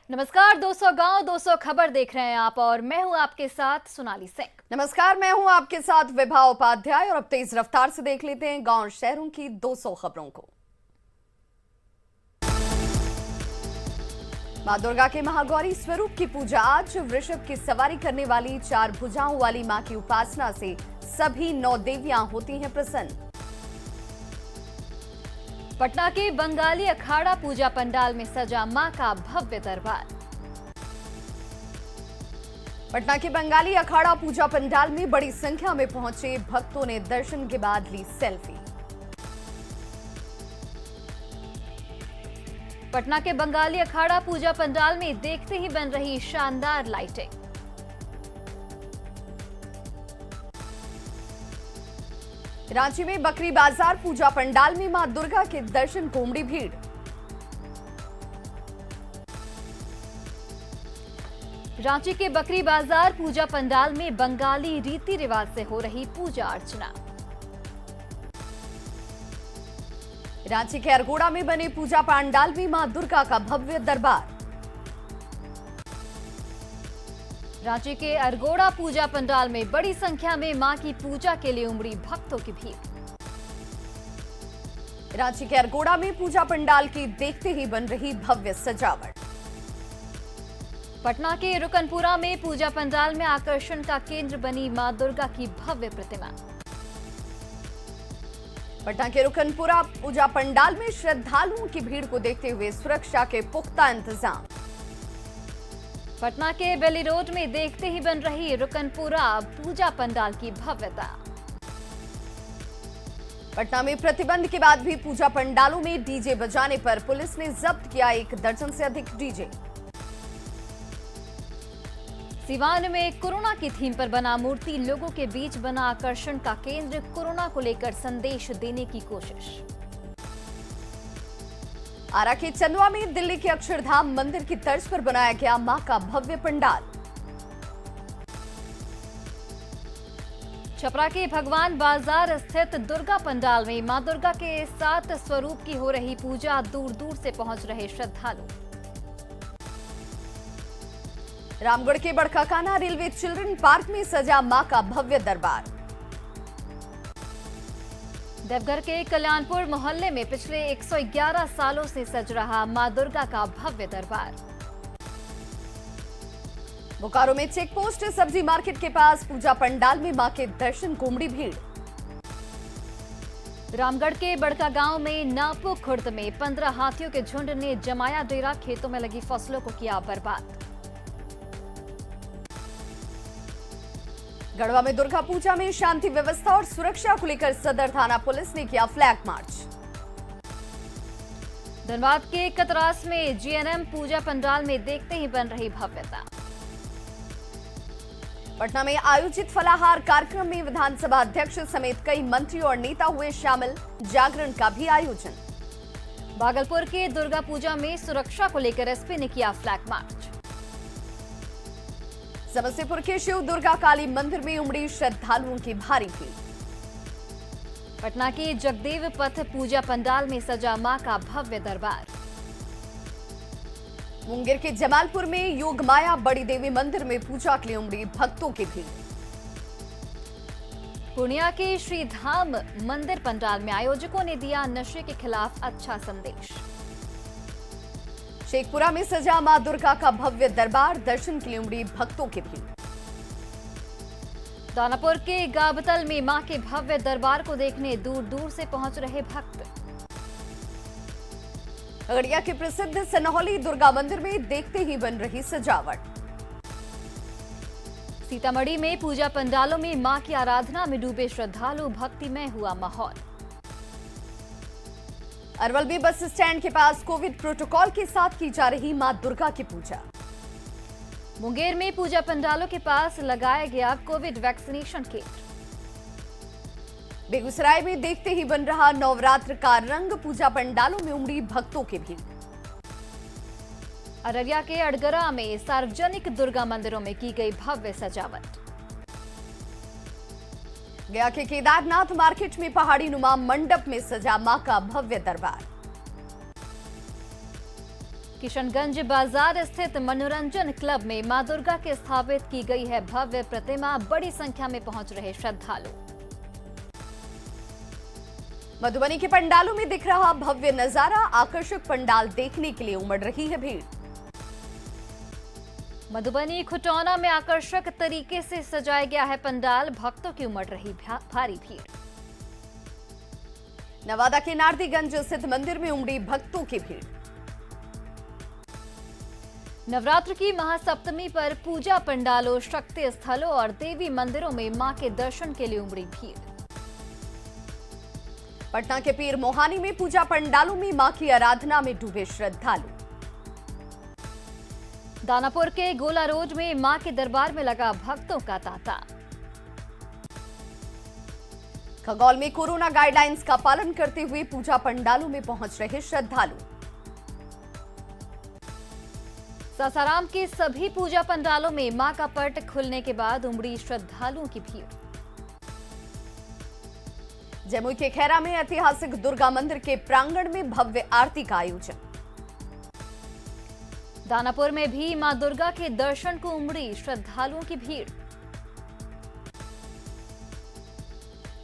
नमस्कार 200 गांव 200 खबर देख रहे हैं आप और मैं हूं आपके साथ सोनाली सिंह। नमस्कार, मैं हूं आपके साथ विभा उपाध्याय और अब तेज रफ्तार से देख लेते हैं गांव शहरों की 200 खबरों को। मां दुर्गा के महागौरी स्वरूप की पूजा आज। वृषभ की सवारी करने वाली 4 भुजाओं वाली मां की उपासना से सभी 9 देवियां होती हैं प्रसन्न। पटना के बंगाली अखाड़ा पूजा पंडाल में सजा मां का भव्य दरबार। पटना के बंगाली अखाड़ा पूजा पंडाल में बड़ी संख्या में पहुंचे भक्तों ने दर्शन के बाद ली सेल्फी। पटना के बंगाली अखाड़ा पूजा पंडाल में देखते ही बन रही शानदार लाइटिंग। रांची में बकरी बाजार पूजा पंडाल में मां दुर्गा के दर्शन को उमड़ी भीड़। रांची के बकरी बाजार पूजा पंडाल में बंगाली रीति रिवाज से हो रही पूजा अर्चना। रांची के अरगोड़ा में बने पूजा पंडाल में मां दुर्गा का भव्य दरबार। रांची के अरगोड़ा पूजा पंडाल में बड़ी संख्या में मां की पूजा के लिए उमड़ी भक्तों की भीड़। रांची के अरगोड़ा में पूजा पंडाल की देखते ही बन रही भव्य सजावट। पटना के रुकनपुरा में पूजा पंडाल में आकर्षण का केंद्र बनी मां दुर्गा की भव्य प्रतिमा। पटना के रुकनपुरा पूजा पंडाल में श्रद्धालुओं की भीड़ को देखते हुए सुरक्षा के पुख्ता इंतजाम। पटना के बेली रोड में देखते ही बन रही रुकनपुरा पूजा पंडाल की भव्यता। पटना में प्रतिबंध के बाद भी पूजा पंडालों में डीजे बजाने पर पुलिस ने जब्त किया 1 दर्जन से अधिक डीजे। सिवान में कोरोना की थीम पर बना मूर्ति लोगों के बीच बना आकर्षण का केंद्र। कोरोना को लेकर संदेश देने की कोशिश। आरा के चंदवा में दिल्ली के अक्षरधाम मंदिर की तर्ज पर बनाया गया मां का भव्य पंडाल। छपरा के भगवान बाजार स्थित दुर्गा पंडाल में मां दुर्गा के 7 स्वरूप की हो रही पूजा। दूर दूर से पहुंच रहे श्रद्धालु। रामगढ़ के बड़काकाना रेलवे चिल्ड्रन पार्क में सजा मां का भव्य दरबार। देवघर के कल्याणपुर मोहल्ले में पिछले 111 सालों से सज रहा मां दुर्गा का भव्य दरबार। बोकारो में चेक पोस्ट सब्जी मार्केट के पास पूजा पंडाल में मां के दर्शन को उमड़ी भीड़। रामगढ़ के बड़का गांव में नापो खुर्द में 15 हाथियों के झुंड ने जमाया डेरा। खेतों में लगी फसलों को किया बर्बाद। गढ़वा में दुर्गा पूजा में शांति व्यवस्था और सुरक्षा को लेकर सदर थाना पुलिस ने किया फ्लैग मार्च। धनबाद के कतरास में जीएनएम पूजा पंडाल में देखते ही बन रही भव्यता। पटना में आयोजित फलाहार कार्यक्रम में विधानसभा अध्यक्ष समेत कई मंत्री और नेता हुए शामिल। जागरण का भी आयोजन। भागलपुर के दुर्गा पूजा में सुरक्षा को लेकर एसपी ने किया फ्लैग मार्च। समस्तीपुर के शिव दुर्गा काली मंदिर में उमड़ी श्रद्धालुओं की भारी भीड़। पटना के जगदेव पथ पूजा पंडाल में सजा मां का भव्य दरबार। मुंगेर के जमालपुर में योगमाया बड़ी देवी मंदिर में पूजा के लिए उमड़ी भक्तों की भीड़। पूर्णिया के श्रीधाम मंदिर पंडाल में आयोजकों ने दिया नशे के खिलाफ अच्छा संदेश। शेखपुरा में सजा मां दुर्गा का भव्य दरबार। दर्शन के लिए उमड़ी भक्तों की भीड़। दानापुर के गाबतल में मां के भव्य दरबार को देखने दूर दूर से पहुंच रहे भक्त। खगड़िया के प्रसिद्ध सनहौली दुर्गा मंदिर में देखते ही बन रही सजावट। सीतामढ़ी में पूजा पंडालों में मां की आराधना में डूबे श्रद्धालु। भक्तिमय हुआ माहौल। अरवल में बस स्टैंड के पास कोविड प्रोटोकॉल के साथ की जा रही मां दुर्गा की पूजा। मुंगेर में पूजा पंडालों के पास लगाया गया कोविड वैक्सीनेशन केंद्र। बेगूसराय में देखते ही बन रहा नवरात्र का रंग। पूजा पंडालों में उमड़ी भक्तों की भीड़। अररिया के अड़गरा में सार्वजनिक दुर्गा मंदिरों में की गई भव्य सजावट। गया के केदारनाथ मार्केट में पहाड़ी नुमा मंडप में सजा मां का भव्य दरबार। किशनगंज बाजार स्थित मनोरंजन क्लब में मां दुर्गा के स्थापित की गई है भव्य प्रतिमा। बड़ी संख्या में पहुंच रहे श्रद्धालु। मधुबनी के पंडालों में दिख रहा भव्य नजारा, आकर्षक पंडाल देखने के लिए उमड़ रही है भीड़। मधुबनी खुटौना में आकर्षक तरीके से सजाया गया है पंडाल, भक्तों की उमड़ रही भारी भीड़। नवादा के नारदीगंज स्थित मंदिर में उमड़ी भक्तों की भीड़। नवरात्र की महासप्तमी पर पूजा पंडालों, शक्ति स्थलों और देवी मंदिरों में मां के दर्शन के लिए उमड़ी भीड़। पटना के पीर मोहानी में पूजा पंडालों में मां की आराधना में डूबे श्रद्धालु। दानापुर के गोला रोड में मां के दरबार में लगा भक्तों का तांता। खगौल में कोरोना गाइडलाइंस का पालन करते हुए पूजा पंडालों में पहुंच रहे श्रद्धालु। सासाराम के सभी पूजा पंडालों में मां का पट खुलने के बाद उमड़ी श्रद्धालुओं की भीड़। जमुई के खैरा में ऐतिहासिक दुर्गा मंदिर के प्रांगण में भव्य आरती का आयोजन। दानापुर में भी मां दुर्गा के दर्शन को उमड़ी श्रद्धालुओं की भीड़।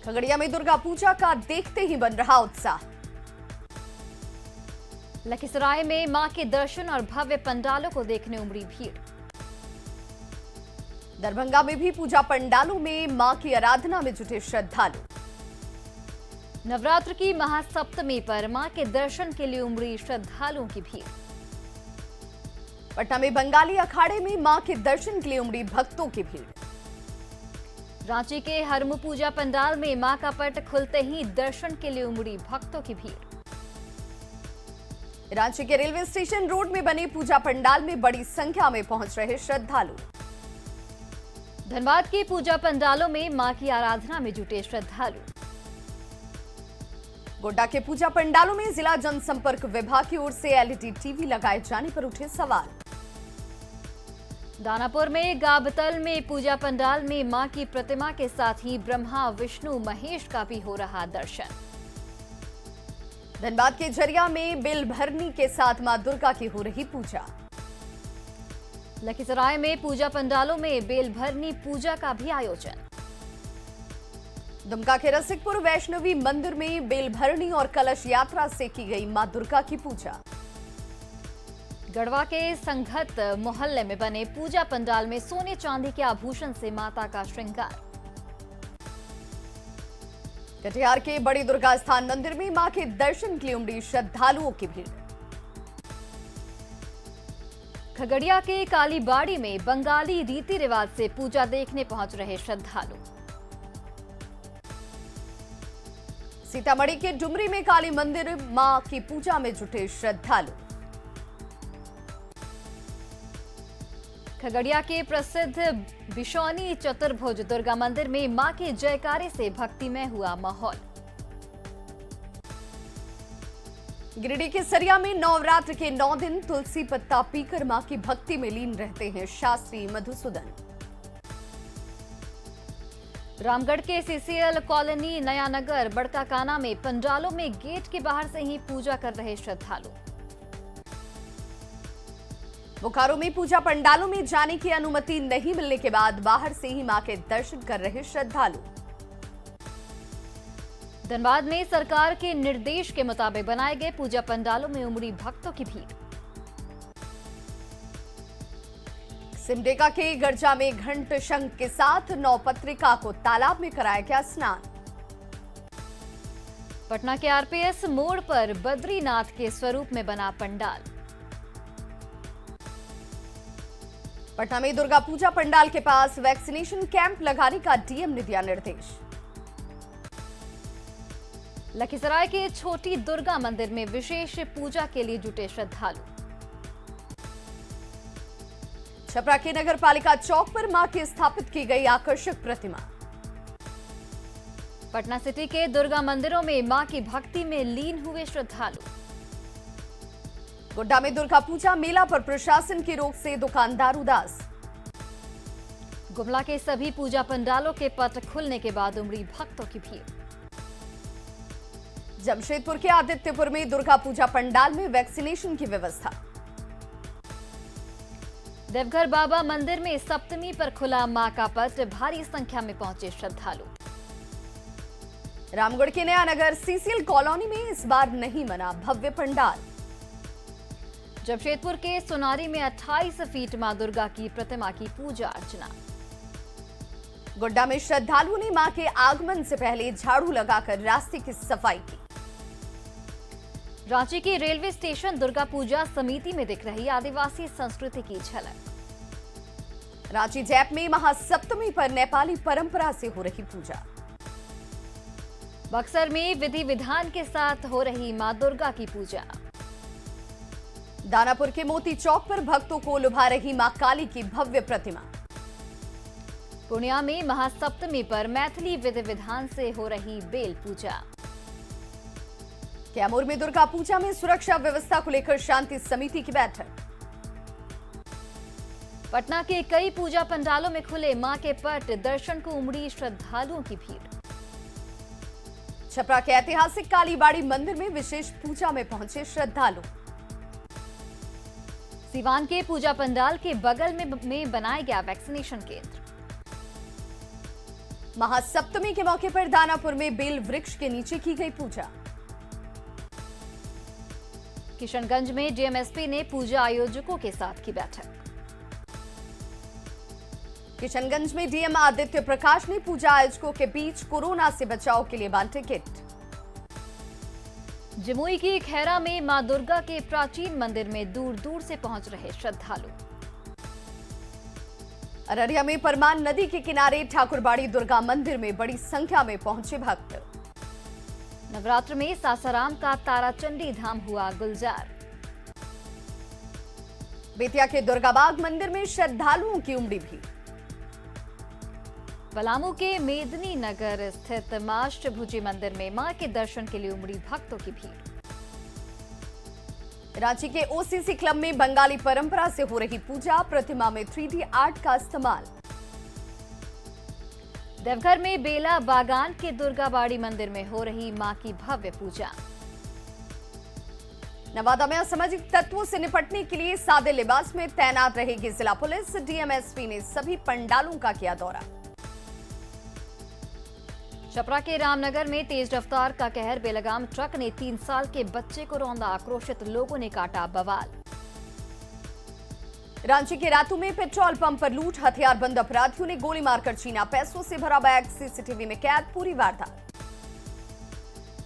खगड़िया में दुर्गा पूजा का देखते ही बन रहा उत्साह। लखीसराय में मां के दर्शन और भव्य पंडालों को देखने उमड़ी भीड़। दरभंगा में भी पूजा पंडालों में मां की आराधना में जुटे श्रद्धालु। नवरात्र की महासप्तमी पर मां के दर्शन के लिए उमड़ी श्रद्धालुओं की भीड़। पटना में बंगाली अखाड़े में मां के दर्शन के लिए उमड़ी भक्तों की भीड़। रांची के हरमू पूजा पंडाल में मां का पट खुलते ही दर्शन के लिए उमड़ी भक्तों की भीड़। रांची के रेलवे स्टेशन रोड में बने पूजा पंडाल में बड़ी संख्या में पहुंच रहे श्रद्धालु। धनबाद के पूजा पंडालों में मां की आराधना में जुटे श्रद्धालु। गोड्डा के पूजा पंडालों में जिला जनसंपर्क विभाग की ओर से एलईडी टीवी लगाए जाने पर उठे सवाल। दानापुर में गाबतल में पूजा पंडाल में मां की प्रतिमा के साथ ही ब्रह्मा, विष्णु, महेश का भी हो रहा दर्शन। धनबाद के झरिया में बिल भरनी के साथ मां दुर्गा की हो रही पूजा। लखीसराय में पूजा पंडालों में बेल भरनी पूजा का भी आयोजन। दुमका के रसिकपुर वैष्णवी मंदिर में बेल भरनी और कलश यात्रा से की गई मां दुर्गा की पूजा। गढ़वा के संघत मोहल्ले में बने पूजा पंडाल में सोने चांदी के आभूषण से माता का श्रृंगार। कटिहार के बड़ी दुर्गा स्थान मंदिर में मां के दर्शन के लिए उमड़ी श्रद्धालुओं की भीड़। खगड़िया के कालीबाड़ी में बंगाली रीति रिवाज से पूजा देखने पहुंच रहे श्रद्धालु। सीतामढ़ी के डुमरी में काली मंदिर मां की पूजा में जुटे श्रद्धालु। खगड़िया के प्रसिद्ध बिशौनी चतुर्भुज दुर्गा मंदिर में मां के जयकारे से भक्तिमय हुआ माहौल। गिरिडीह के सरिया में नवरात्र के 9 दिन तुलसी पत्ता पीकर मां की भक्ति में लीन रहते हैं शास्त्री मधुसूदन। रामगढ़ के सीसीएल कॉलोनी नयानगर बड़काकाना में पंडालों में गेट के बाहर से ही पूजा कर रहे श्रद्धालु। बोकारो में पूजा पंडालों में जाने की अनुमति नहीं मिलने के बाद बाहर से ही मां के दर्शन कर रहे श्रद्धालु। धनबाद में सरकार के निर्देश के मुताबिक बनाए गए पूजा पंडालों में उमड़ी भक्तों की भीड़। सिमडेगा के गर्जा में घंट शंख के साथ नौपत्रिका को तालाब में कराया गया स्नान। पटना के आरपीएस मोड़ पर बद्रीनाथ के स्वरूप में बना पंडाल। पटना में दुर्गा पूजा पंडाल के पास वैक्सीनेशन कैंप लगाने का डीएम ने दिया निर्देश। लखीसराय के छोटी दुर्गा मंदिर में विशेष पूजा के लिए जुटे श्रद्धालु। छपरा के नगर पालिका चौक पर मां की स्थापित की गई आकर्षक प्रतिमा। पटना सिटी के दुर्गा मंदिरों में मां की भक्ति में लीन हुए श्रद्धालु। गोड्डा में दुर्गा पूजा मेला पर प्रशासन की रोक से दुकानदार उदास। गुमला के सभी पूजा पंडालों के पट खुलने के बाद उमड़ी भक्तों की भीड़। जमशेदपुर के आदित्यपुर में दुर्गा पूजा पंडाल में वैक्सीनेशन की व्यवस्था। देवघर बाबा मंदिर में सप्तमी पर खुला मां का पट, भारी संख्या में पहुंचे श्रद्धालु। रामगढ़ के नया नगर सीसीएल कॉलोनी में इस बार नहीं बना भव्य पंडाल। जमशेदपुर के सोनारी में 28 फीट मां दुर्गा की प्रतिमा की पूजा अर्चना। गोड्डा में श्रद्धालुओं ने मां के आगमन से पहले झाड़ू लगाकर रास्ते की सफाई की। रांची के रेलवे स्टेशन दुर्गा पूजा समिति में दिख रही आदिवासी संस्कृति की झलक। रांची जैप में महासप्तमी पर नेपाली परंपरा से हो रही पूजा। बक्सर में विधि विधान के साथ हो रही मां दुर्गा की पूजा। दानापुर के मोती चौक पर भक्तों को लुभा रही मां काली की भव्य प्रतिमा। पूर्णिया में महासप्तमी पर मैथिली विधि विधान से हो रही बेल पूजा। कैमूर में दुर्गा पूजा में सुरक्षा व्यवस्था को लेकर शांति समिति की बैठक। पटना के कई पूजा पंडालों में खुले मां के पट, दर्शन को उमड़ी श्रद्धालुओं की भीड़। छपरा के ऐतिहासिक कालीबाड़ी मंदिर में विशेष पूजा में पहुंचे श्रद्धालु। सीवान के पूजा पंडाल के बगल में बनाया गया वैक्सीनेशन केंद्र। महासप्तमी के मौके पर दानापुर में बेल वृक्ष के नीचे की गई पूजा। किशनगंज में डीएमएसपी ने पूजा आयोजकों के साथ की बैठक। किशनगंज में डीएम आदित्य प्रकाश ने पूजा आयोजकों के बीच कोरोना से बचाव के लिए बांटे किट। जमुई की खैरा में मां दुर्गा के प्राचीन मंदिर में दूर दूर से पहुंच रहे श्रद्धालु। अररिया में परमान नदी के किनारे ठाकुरबाड़ी दुर्गा मंदिर में बड़ी संख्या में पहुंचे भक्त। नवरात्र में सासाराम का ताराचंडी धाम हुआ गुलजार। बेतिया के दुर्गाबाग मंदिर में श्रद्धालुओं की उमड़ी भीड़। पलामू के मेदनी नगर स्थित माष्टभुजी मंदिर में मां के दर्शन के लिए उमड़ी भक्तों की भीड़। रांची के ओसीसी क्लब में बंगाली परंपरा से हो रही पूजा, प्रतिमा में 3D आर्ट का इस्तेमाल। देवघर में बेला बागान के दुर्गाबाड़ी मंदिर में हो रही मां की भव्य पूजा। नवादा में असामाजिक तत्वों से निपटने के लिए सादे लिबास में तैनात रहेगी जिला पुलिस। डीएमएसपी ने सभी पंडालों का किया दौरा। छपरा के रामनगर में तेज रफ्तार का कहर, बेलगाम ट्रक ने 3 साल के बच्चे को रौंदा, आक्रोशित लोगों ने काटा बवाल। रांची के रातू में पेट्रोल पंप पर लूट, हथियारबंद अपराधियों ने गोली मारकर छीना पैसों से भरा बैग, सीसीटीवी में कैद पूरी वारदात।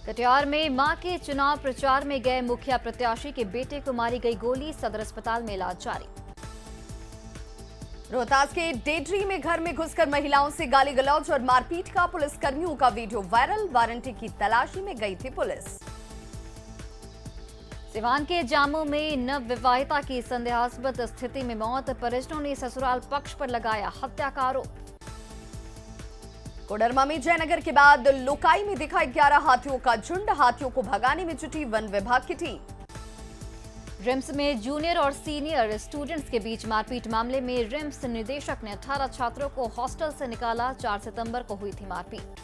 कटिहार में मां के चुनाव प्रचार में गए मुखिया प्रत्याशी के बेटे को मारी गई गोली, सदर अस्पताल में इलाज जारी। रोहतास के डेडरी में घर में घुसकर महिलाओं से गाली गलौज और मारपीट का पुलिसकर्मियों का वीडियो वायरल, वारंटी की तलाशी में गई थी पुलिस। सिवान के जामू में नवविवाहिता की संदेहास्पद स्थिति में मौत, परिजनों ने ससुराल पक्ष पर लगाया हत्या का आरोप। कोडरमा में जयनगर के बाद लोकाई में दिखा 11 हाथियों का झुंड, हाथियों को भगाने में जुटी वन विभाग की टीम। रिम्स में जूनियर और सीनियर स्टूडेंट्स के बीच मारपीट मामले में रिम्स निदेशक ने 18 छात्रों को हॉस्टल से निकाला, 4 सितंबर को हुई थी मारपीट।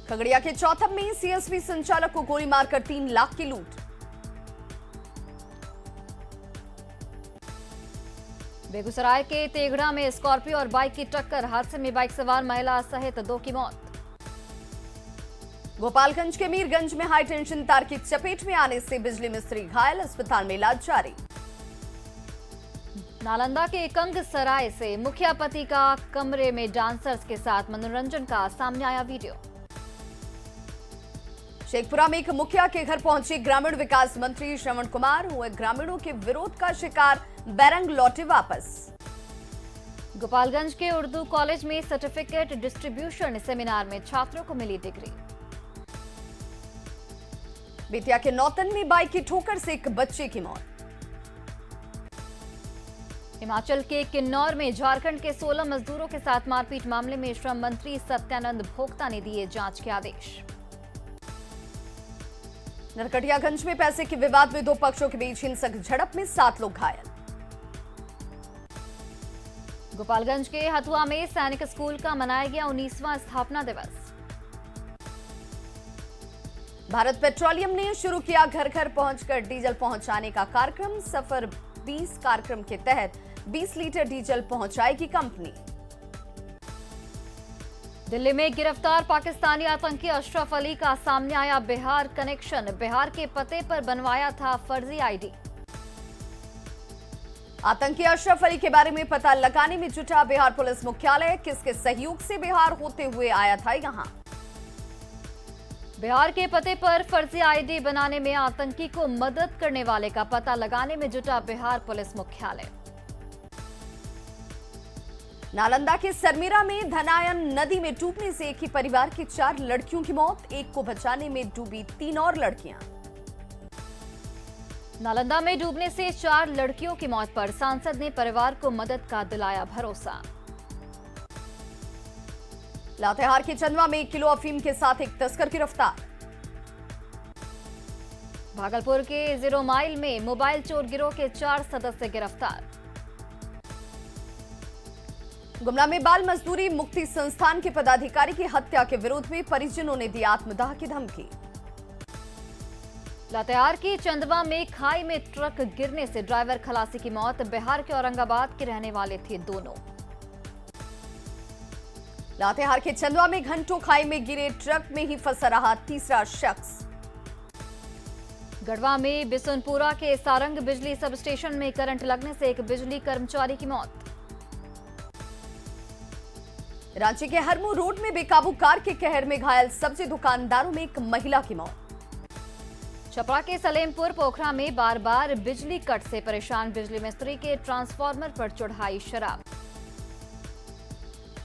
खगड़िया के चौथम में सीएसपी संचालक को गोली मारकर 3 लाख की लूट। बेगूसराय के तेघड़ा में स्कॉर्पियो और बाइक की टक्कर, हादसे में बाइक सवार महिला सहित 2 की मौत। गोपालगंज के मीरगंज में हाई टेंशन तार की चपेट में आने से बिजली मिस्त्री घायल, अस्पताल में इलाज जारी। नालंदा के कंगसराय से मुखिया पति का कमरे में डांसर्स के साथ मनोरंजन का सामने आया वीडियो। शेखपुरा में एक मुखिया के घर पहुंचे ग्रामीण विकास मंत्री श्रवण कुमार, हुए ग्रामीणों के विरोध का शिकार, बैरंग लौटे वापस। गोपालगंज के उर्दू कॉलेज में सर्टिफिकेट डिस्ट्रीब्यूशन सेमिनार में छात्रों को मिली डिग्री। बेतिया के नौतन में बाइक की ठोकर से एक बच्चे की मौत। हिमाचल के किन्नौर में झारखंड के 16 मजदूरों के साथ मारपीट मामले में श्रम मंत्री सत्यानंद भोक्ता ने दिए जांच के आदेश। नरकटियागंज में पैसे के विवाद में 2 पक्षों के बीच हिंसक झड़प में 7 लोग घायल। गोपालगंज के हथुआ में सैनिक स्कूल का मनाया गया 19वां स्थापना दिवस। भारत पेट्रोलियम ने शुरू किया घर घर पहुंचकर डीजल पहुंचाने का कार्यक्रम, सफर 20 कार्यक्रम के तहत 20 लीटर डीजल पहुंचाएगी कंपनी। दिल्ली में गिरफ्तार पाकिस्तानी आतंकी अशरफ अली का सामने आया बिहार कनेक्शन। बिहार के पते पर बनवाया था फर्जी आईडी। आतंकी अशरफ अली के बारे में पता लगाने में जुटा बिहार पुलिस मुख्यालय। किसके सहयोग से बिहार होते हुए आया था यहां? बिहार के पते पर फर्जी आईडी बनाने में आतंकी को मदद करने वाले का पता लगाने में जुटा बिहार पुलिस मुख्यालय। नालंदा के सरमीरा में धनायन नदी में डूबने से एक ही परिवार की 4 लड़कियों की मौत। एक को बचाने में डूबी 3 और लड़कियां। नालंदा में डूबने से 4 लड़कियों की मौत पर सांसद ने परिवार को मदद का दिलाया भरोसा। लातेहार के चंदवा में 1 किलो अफीम के साथ एक तस्कर गिरफ्तार। भागलपुर के 0 माइल में मोबाइल चोर गिरोह के 4 सदस्य गिरफ्तार। गुमला में बाल मजदूरी मुक्ति संस्थान के पदाधिकारी की हत्या के विरोध में परिजनों ने दी आत्मदाह की धमकी। लातेहार की चंदवा में खाई में ट्रक गिरने से ड्राइवर खलासी की मौत। बिहार के औरंगाबाद के रहने वाले थे दोनों। लातेहार के चंदवा में घंटों खाई में गिरे ट्रक में ही फंसा रहा तीसरा शख्स। गढ़वा में बिसुनपुरा के सारंग बिजली सब स्टेशन में करंट लगने से एक बिजली कर्मचारी की मौत। रांची के हरमू रोड में बेकाबू कार के कहर में घायल सब्जी दुकानदारों में एक महिला की मौत। छपरा के सलेमपुर पोखरा में बार बार बिजली कट से परेशान बिजली मिस्त्री के ट्रांसफार्मर पर चढ़ाई शराब।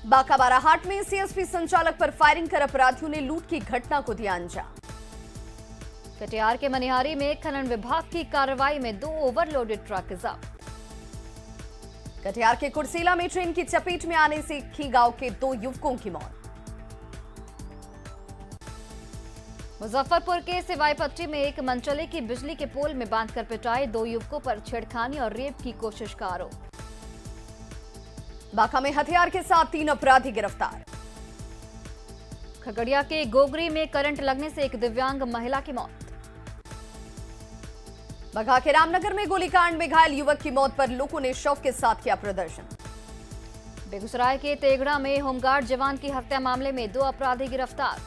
बांका बाराहाट में सीएसपी संचालक पर फायरिंग कर अपराधियों ने लूट की घटना को दिया अंजाम। कटिहार के मनिहारी में खनन विभाग की कार्रवाई में 2 ओवरलोडेड ट्रक जब्त। कटिहार के कुर्सेला में ट्रेन की चपेट में आने से खी गांव के 2 युवकों की मौत। मुजफ्फरपुर के सिवाईपट्टी में एक मनचले की बिजली के पोल में बांधकर पिटाई। 2 युवकों पर छेड़खानी और रेप की कोशिश का आरोप। बांका में हथियार के साथ 3 अपराधी गिरफ्तार। खगड़िया के गोगरी में करंट लगने से एक दिव्यांग महिला की मौत। बघा के रामनगर में गोलीकांड में घायल युवक की मौत पर लोगों ने शव के साथ किया प्रदर्शन। बेगूसराय के तेगड़ा में होमगार्ड जवान की हत्या मामले में 2 अपराधी गिरफ्तार।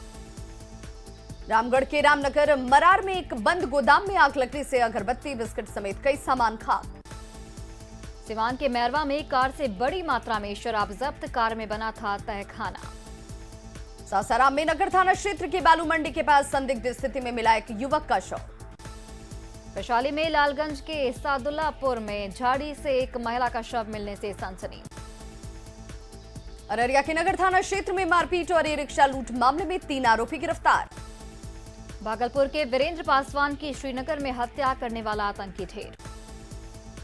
रामगढ़ के रामनगर मरार में एक बंद गोदाम में आग लगने से अगरबत्ती बिस्किट समेत कई सामान खाक। सिवान के मैरवा में कार से बड़ी मात्रा में शराब जब्त। कार में बना था तहखाना। सासाराम में नगर थाना क्षेत्र की बालू मंडी के पास संदिग्ध स्थिति में मिला एक युवक का शव। वैशाली में लालगंज के सादुल्लापुर में झाड़ी से एक महिला का शव मिलने से सनसनी। अररिया के नगर थाना क्षेत्र में मारपीट और ई-रिक्शा लूट मामले में 3 आरोपी गिरफ्तार। भागलपुर के वीरेंद्र पासवान की श्रीनगर में हत्या करने वाला आतंकी ढेर।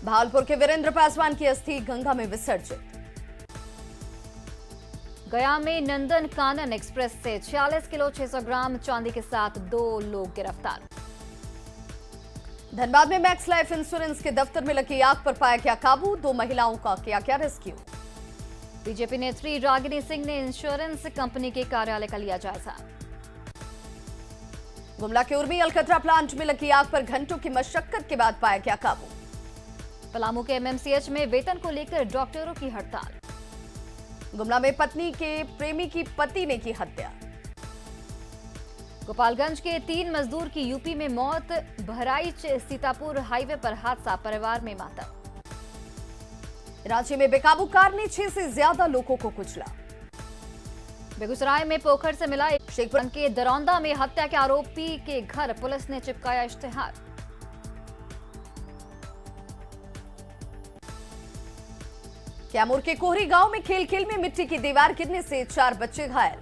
भागलपुर के वीरेंद्र पासवान की अस्थि गंगा में विसर्जित। गया में नंदन कानन एक्सप्रेस से 46 किलो 600 ग्राम चांदी के साथ 2 लोग गिरफ्तार। धनबाद में मैक्स लाइफ इंश्योरेंस के दफ्तर में लगी आग पर पाया गया काबू। 2 महिलाओं का किया गया रेस्क्यू। बीजेपी नेत्री रागिनी सिंह ने इंश्योरेंस कंपनी के कार्यालय का लिया जायजा। गुमला के उर्मी अलकतरा प्लांट में लगी आग पर घंटों की मशक्कत के बाद पाया गया काबू। पलामू के एमएमसीएच में वेतन को लेकर डॉक्टरों की हड़ताल। गुमला में पत्नी के प्रेमी की पति ने की हत्या। गोपालगंज के 3 मजदूर की यूपी में मौत। बहराइच सीतापुर हाईवे पर हादसा, परिवार में मातम। रांची में बेकाबू कार ने 6 से ज्यादा लोगों को कुचला। बेगूसराय में पोखर से मिला एक शेखपुर के दरौंदा में हत्या के आरोपी के घर पुलिस ने चिपकाया इश्तेहार। कैमूर के कोहरी गांव में खेल खेल में मिट्टी की दीवार गिरने से 4 बच्चे घायल।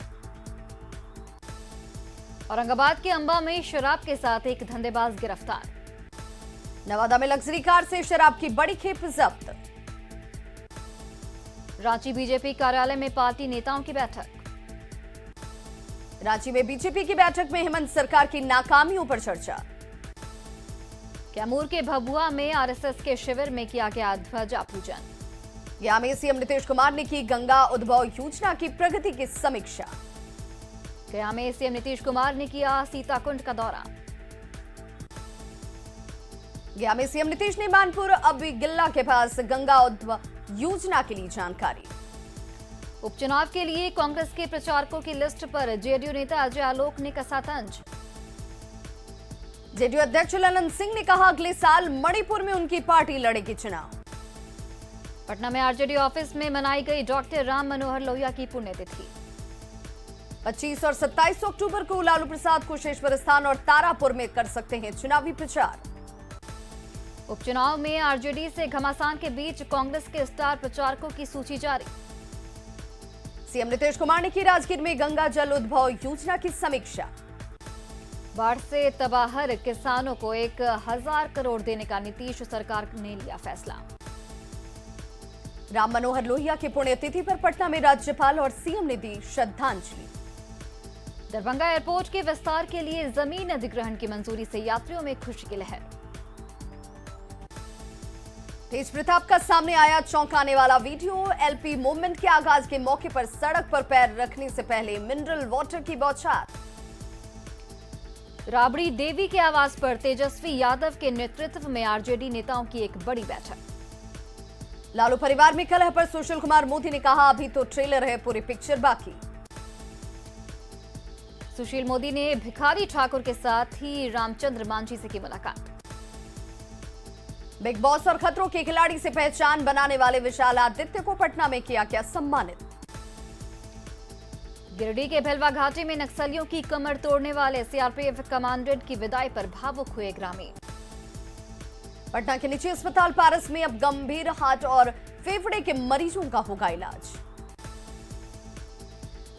औरंगाबाद के अंबा में शराब के साथ एक धंधेबाज गिरफ्तार। नवादा में लग्जरी कार से शराब की बड़ी खेप जब्त। रांची बीजेपी कार्यालय में पार्टी नेताओं की बैठक। रांची में बीजेपी की बैठक में हेमंत सरकार की नाकामियों पर चर्चा। कैमूर के भभुआ में आरएसएस के शिविर में किया गया ध्वजा पूजन। गया में सीएम नीतीश कुमार ने की गंगा उद्भव योजना की प्रगति की समीक्षा। गया में सीएम नीतीश कुमार ने किया सीताकुंड का दौरा। गया में सीएम नीतीश ने मानपुर अब गिल्ला के पास गंगा उद्वह योजना के लिए जानकारी। उपचुनाव के लिए कांग्रेस के प्रचारकों की लिस्ट पर जेडीयू नेता अजय आलोक ने कसा तंज। जेडीयू अध्यक्ष ललन सिंह ने कहा अगले साल मणिपुर में उनकी पार्टी लड़ेगी चुनाव। पटना में आरजेडी ऑफिस में मनाई गई डॉक्टर राम मनोहर लोहिया की पुण्यतिथि। 25 और 27 अक्टूबर को लालू प्रसाद कुशेश्वर स्थान और तारापुर में कर सकते हैं चुनावी प्रचार। उपचुनाव में आरजेडी से घमासान के बीच कांग्रेस के स्टार प्रचारकों की सूची जारी। सीएम नीतीश कुमार ने की राजगीर में गंगा जल उद्भव योजना की समीक्षा। बाढ़ से तबाहर किसानों को 1000 करोड़ देने का नीतीश सरकार ने लिया फैसला। राम मनोहर लोहिया की पुण्यतिथि पर पटना में राज्यपाल और सीएम ने दी श्रद्धांजलि। दरभंगा एयरपोर्ट के विस्तार के लिए जमीन अधिग्रहण की मंजूरी से यात्रियों में खुशी की लहर। तेज प्रताप का सामने आया चौंकाने वाला वीडियो। एलपी मूवमेंट के आगाज के मौके पर सड़क पर पैर रखने से पहले मिनरल वाटर की बौछार। राबड़ी देवी के आवास पर तेजस्वी यादव के नेतृत्व में आरजेडी नेताओं की एक बड़ी बैठक। लालू परिवार में कलह पर सुशील कुमार मोदी ने कहा अभी तो ट्रेलर है, पूरी पिक्चर बाकी। सुशील मोदी ने भिखारी ठाकुर के साथ ही रामचंद्र मांझी से की मुलाकात। बिग बॉस और खतरों के खिलाड़ी से पहचान बनाने वाले विशाल आदित्य को पटना में किया गया सम्मानित। गिरिडीह के भेलवा घाटी में नक्सलियों की कमर तोड़ने वाले सीआरपीएफ कमांडेंट की विदाई पर भावुक हुए ग्रामीण। पटना के निजी अस्पताल पारस में अब गंभीर हार्ट और फेफड़े के मरीजों का होगा इलाज।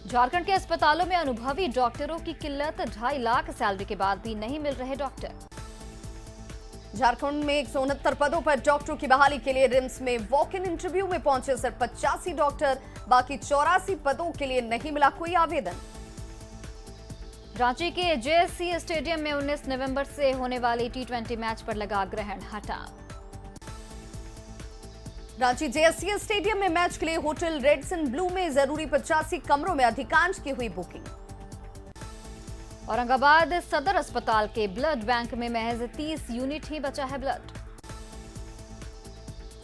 झारखंड के अस्पतालों में अनुभवी डॉक्टरों की किल्लत, 2.5 लाख सैलरी के बाद भी नहीं मिल रहे डॉक्टर। झारखंड में 169 पदों पर डॉक्टरों की बहाली के लिए रिम्स में वॉक इन इंटरव्यू में पहुंचे सिर्फ 85 डॉक्टर, बाकी 84 पदों के लिए नहीं मिला कोई आवेदन। रांची के जेएससी स्टेडियम में 19 नवंबर से होने वाले T20 मैच पर लगा ग्रहण हटा। रांची जेएससी स्टेडियम में मैच के लिए होटल रेड्स एंड ब्लू में जरूरी 85 कमरों में अधिकांश की हुई बुकिंग। औरंगाबाद सदर अस्पताल के ब्लड बैंक में महज 30 यूनिट ही बचा है ब्लड।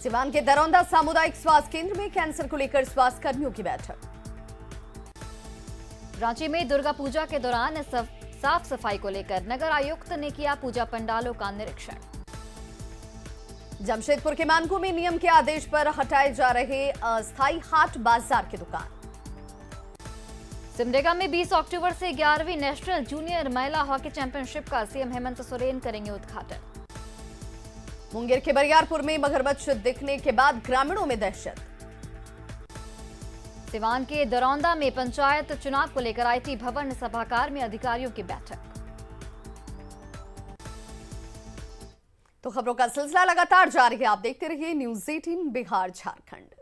सिवान के दरौंदा सामुदायिक स्वास्थ्य केंद्र में कैंसर को लेकर स्वास्थ्य कर्मियों की बैठक। रांची में दुर्गा पूजा के दौरान साफ सफाई को लेकर नगर आयुक्त ने किया पूजा पंडालों का निरीक्षण। जमशेदपुर के मानकू में नियम के आदेश पर हटाए जा रहे अस्थायी हाट बाजार की दुकान। सिमडेगा में 20 अक्टूबर से 11वीं नेशनल जूनियर महिला हॉकी चैंपियनशिप का सीएम हेमंत सोरेन करेंगे उद्घाटन। मुंगेर के बरियारपुर में मगरमच्छ दिखने के बाद ग्रामीणों में दहशत। सिवान के दरौंदा में पंचायत चुनाव को लेकर आईटी भवन सभागार में अधिकारियों की बैठक। तो खबरों का सिलसिला लगातार जारी है, आप देखते रहिए न्यूज़ 18 बिहार झारखंड।